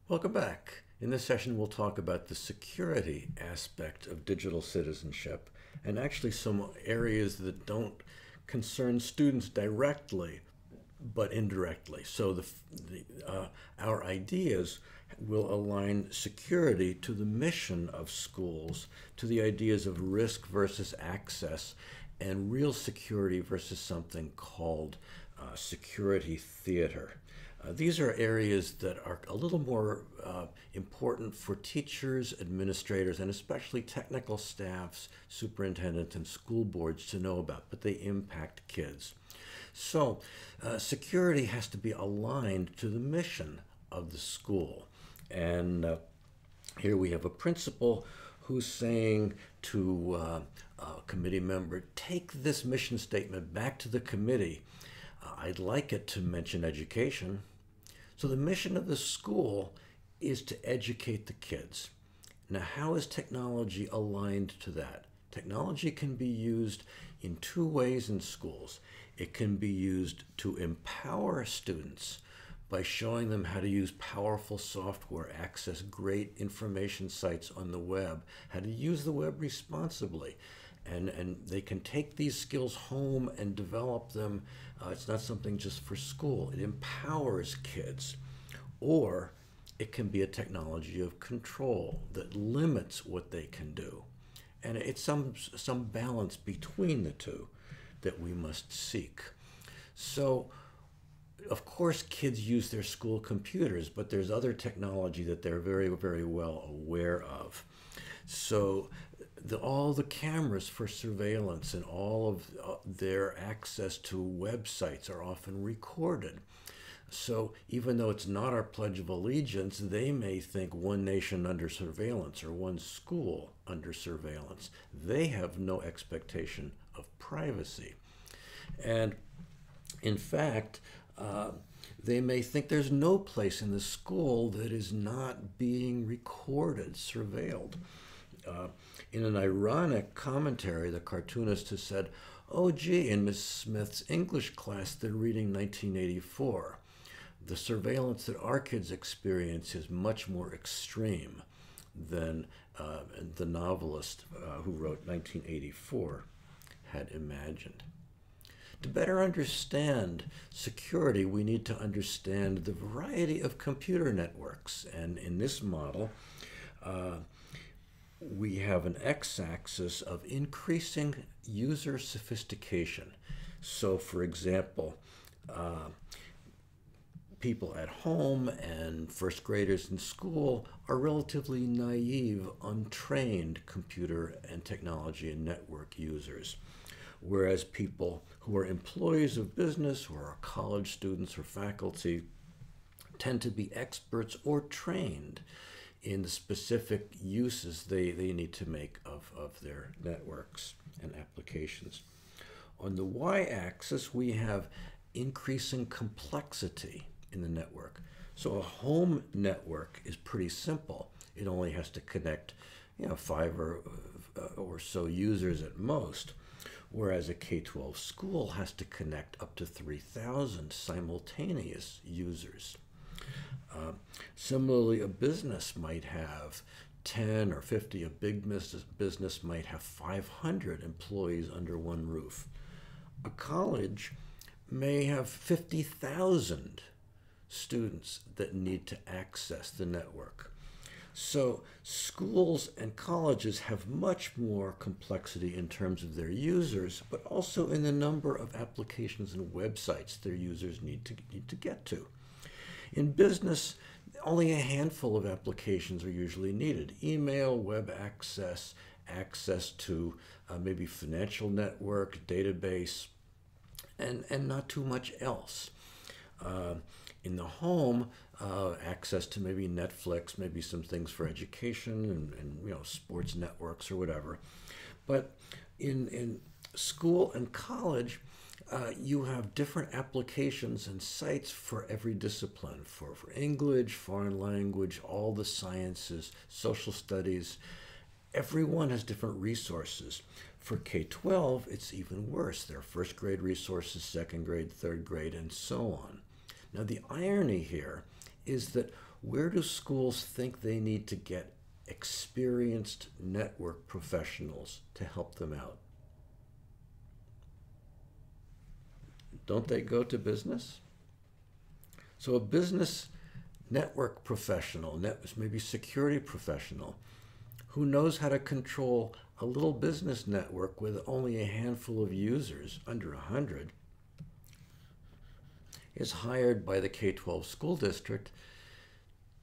Welcome back. In this session, we'll talk about the security aspect of digital citizenship and actually some areas that don't concern students directly, but indirectly. So our ideas will align security to the mission of schools, to the ideas of risk versus access, and real security versus something called security theater. These are areas that are a little more important for teachers, administrators, and especially technical staffs, superintendents, and school boards to know about, but they impact kids. So security has to be aligned to the mission of the school. And here we have a principal who's saying to a committee member, take this mission statement back to the committee. I'd like it to mention education. So the mission of the school is to educate the kids. Now, how is technology aligned to that? Technology can be used in two ways in schools. It can be used to empower students by showing them how to use powerful software, access great information sites on the web, how to use the web responsibly. And they can take these skills home and develop them. It's not something just for school. It empowers kids. Or it can be a technology of control that limits what they can do. And it's some balance between the two that we must seek. So, of course, kids use their school computers, but there's other technology that they're very, very well aware of. So all the cameras for surveillance and all of their access to websites are often recorded. So even though it's not our Pledge of Allegiance, they may think one nation under surveillance or one school under surveillance. They have no expectation of privacy. And in fact, they may think there's no place in the school that is not being recorded, surveilled. In an ironic commentary, the cartoonist has said, oh gee, in Miss Smith's English class, they're reading 1984. The surveillance that our kids experience is much more extreme than the novelist who wrote 1984 had imagined. To better understand security, we need to understand the variety of computer networks. And in this model, we have an x-axis of increasing user sophistication. So, for example, people at home and first graders in school are relatively naive, untrained computer and technology and network users. Whereas people who are employees of business or are college students or faculty tend to be experts or trained in the specific uses they need to make of their networks and applications. On the y-axis, we have increasing complexity in the network. So a home network is pretty simple. It only has to connect, 5 or so users at most, whereas a K-12 school has to connect up to 3,000 simultaneous users. Similarly, a business might have 10 or 50. A big business might have 500 employees under one roof. A college may have 50,000 students that need to access the network. So schools and colleges have much more complexity in terms of their users, but also in the number of applications and websites their users need to get to. In business, only a handful of applications are usually needed. Email, web access, access to maybe financial network, database, and not too much else. In the home, access to maybe Netflix, maybe some things for education and sports networks or whatever. But in school and college, you have different applications and sites for every discipline, for English, foreign language, all the sciences, social studies. Everyone has different resources. For K-12, it's even worse. There are first grade resources, second grade, third grade, and so on. Now, the irony here is that Where do schools think they need to get experienced network professionals to help them out? Don't they go to business? So a business network professional, maybe security professional, who knows how to control a little business network with only a handful of users, under 100, is hired by the K-12 school district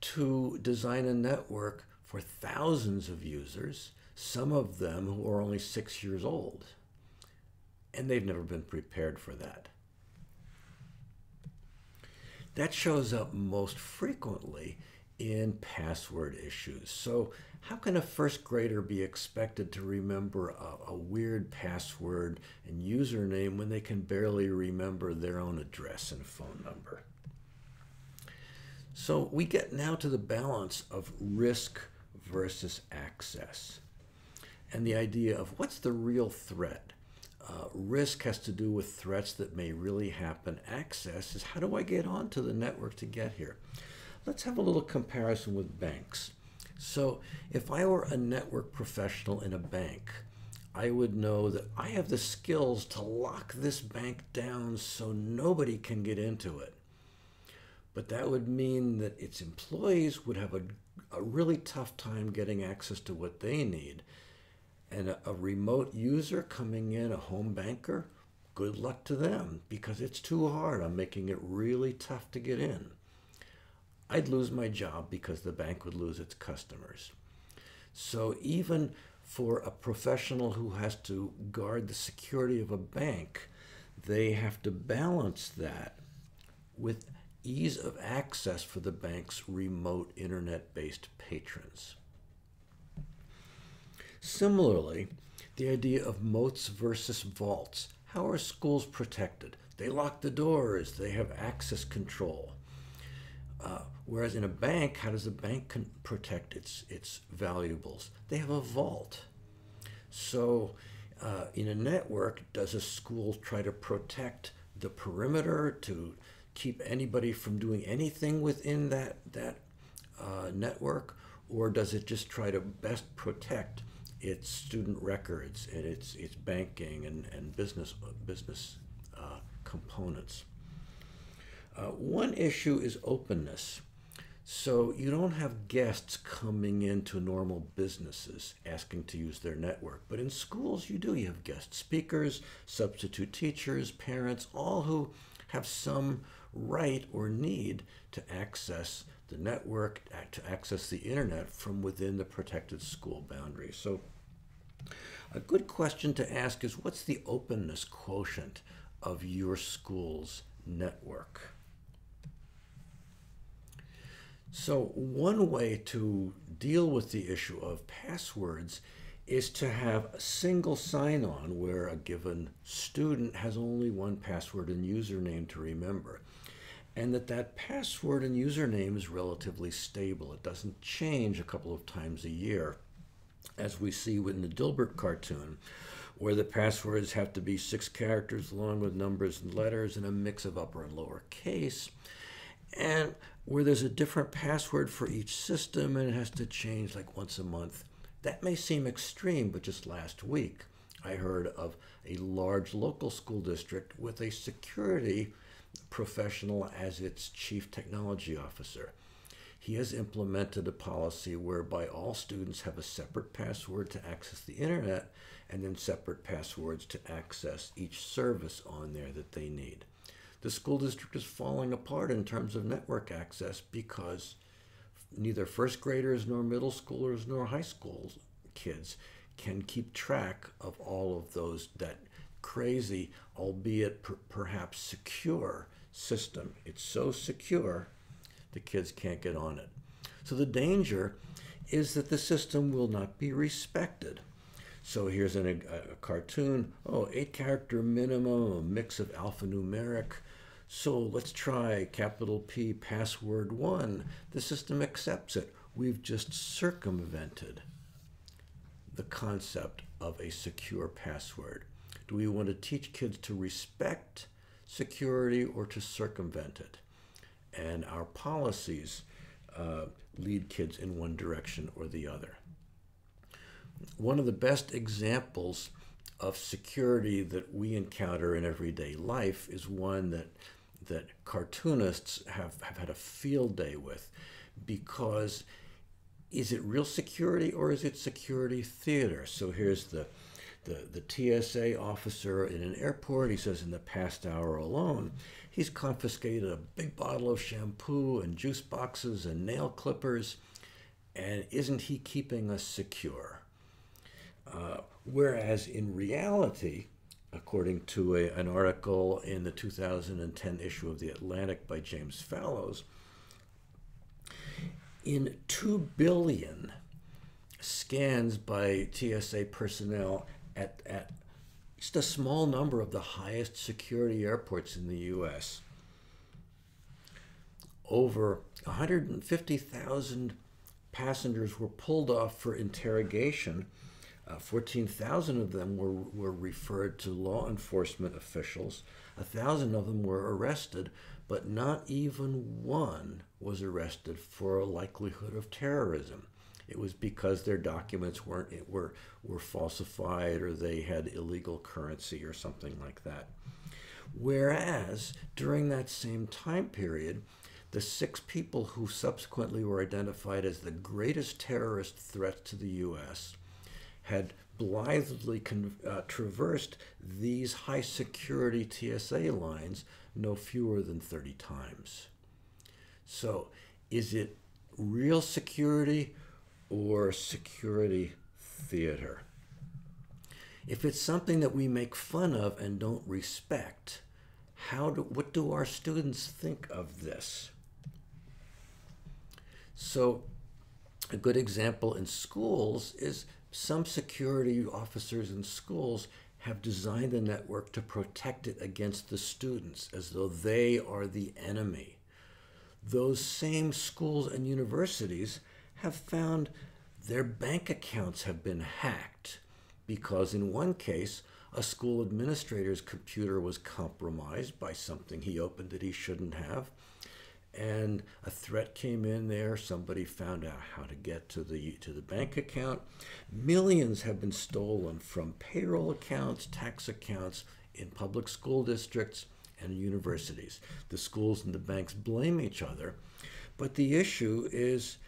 to design a network for thousands of users, some of them who are only 6 years old. And they've never been prepared for that. That shows up most frequently in password issues. So how can a first grader be expected to remember a weird password and username when they can barely remember their own address and phone number? So we get now to the balance of risk versus access, and the idea of what's the real threat. Risk has to do with threats that may really happen. Access is how do I get onto the network to get here? Let's have a little comparison with banks. So if I were a network professional in a bank, I would know that I have the skills to lock this bank down so nobody can get into it. But that would mean that its employees would have a really tough time getting access to what they need. And a remote user coming in, a home banker, good luck to them, because it's too hard. I'm making it really tough to get in. I'd lose my job because the bank would lose its customers. So even for a professional who has to guard the security of a bank, they have to balance that with ease of access for the bank's remote internet-based patrons. Similarly, the idea of moats versus vaults. How are schools protected? They lock the doors, they have access control. Whereas in a bank, how does a bank protect its valuables? They have a vault. So in a network, does a school try to protect the perimeter to keep anybody from doing anything within that network? Or does it just try to best protect its student records and its banking and business components? One issue is openness. So you don't have guests coming into normal businesses asking to use their network. But in schools, you do. You have guest speakers, substitute teachers, parents, all who have some right or need to access the network, to access the internet from within the protected school boundaries. So a good question to ask is, what's the openness quotient of your school's network? So one way to deal with the issue of passwords is to have a single sign-on where a given student has only one password and username to remember, and that password and username is relatively stable. It doesn't change a couple of times a year, as we see in the Dilbert cartoon, where the passwords have to be 6 characters long with numbers and letters and a mix of upper and lower case, and where there's a different password for each system and it has to change like once a month. That may seem extreme, but just last week I heard of a large local school district with a security professional as its chief technology officer. He has implemented a policy whereby all students have a separate password to access the internet and then separate passwords to access each service on there that they need. The school district is falling apart in terms of network access because neither first graders nor middle schoolers nor high school kids can keep track of all of those, that crazy, albeit perhaps secure system. It's so secure, the kids can't get on it. So the danger is that the system will not be respected. So here's a cartoon, 8-character minimum, a mix of alphanumeric. So let's try capital P password 1. The system accepts it. We've just circumvented the concept of a secure password. Do we want to teach kids to respect security or to circumvent it? And our policies lead kids in one direction or the other. One of the best examples of security that we encounter in everyday life is one that cartoonists have had a field day with, because is it real security or is it security theater? So here's the TSA officer in an airport. He says in the past hour alone, he's confiscated a big bottle of shampoo and juice boxes and nail clippers, and isn't he keeping us secure? Whereas in reality, according to an article in the 2010 issue of The Atlantic by James Fallows, in 2 billion scans by TSA personnel at just a small number of the highest security airports in the U.S., over 150,000 passengers were pulled off for interrogation. 14,000 of them were referred to law enforcement officials. 1,000 of them were arrested, but not even one was arrested for a likelihood of terrorism. It was because their documents were falsified, or they had illegal currency or something like that. Whereas during that same time period, the 6 people who subsequently were identified as the greatest terrorist threat to the U.S. had blithely traversed these high security TSA lines no fewer than 30 times. So is it real security or security theater? If it's something that we make fun of and don't respect, what do our students think of this? So a good example in schools is some security officers in schools have designed the network to protect it against the students, as though they are the enemy. Those same schools and universities have found their bank accounts have been hacked, because in one case, a school administrator's computer was compromised by something he opened that he shouldn't have, and a threat came in there. Somebody found out how to get to the bank account. Millions have been stolen from payroll accounts, tax accounts in public school districts and universities. The schools and the banks blame each other, but the issue is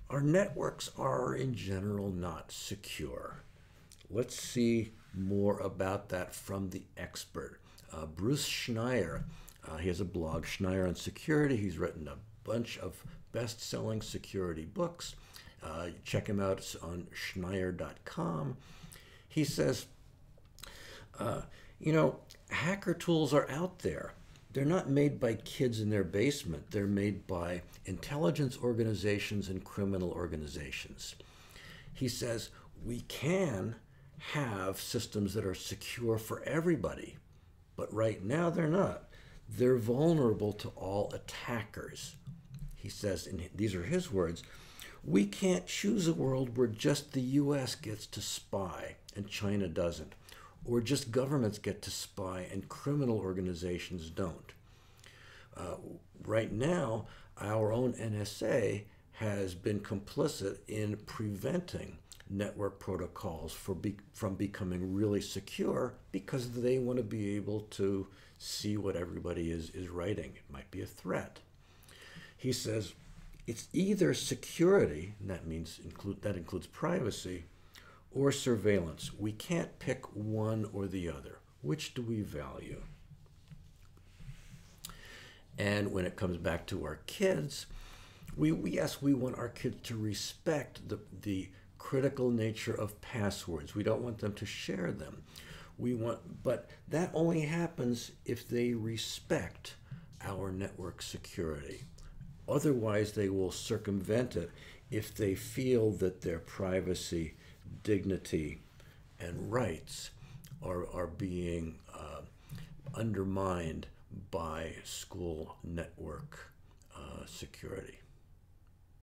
our networks are in general not secure. Let's see more about that from the expert. Bruce Schneier, he has a blog, Schneier on Security. He's written a bunch of best-selling security books. Check him out on Schneier.com. He says, hacker tools are out there. They're not made by kids in their basement. They're made by intelligence organizations and criminal organizations. He says, we can have systems that are secure for everybody, but right now they're not. They're vulnerable to all attackers. He says, and these are his words, we can't choose a world where just the U.S. gets to spy and China doesn't, or just governments get to spy and criminal organizations don't. Right now, our own NSA has been complicit in preventing network protocols from becoming really secure, because they want to be able to see what everybody is writing. It might be a threat. He says it's either security, and that includes privacy, or surveillance. We can't pick one or the other. Which do we value? And when it comes back to our kids, we want our kids to respect the critical nature of passwords. We don't want them to share them. But that only happens if they respect our network security. Otherwise, they will circumvent it if they feel that their privacy, dignity, and rights are being undermined by school network security.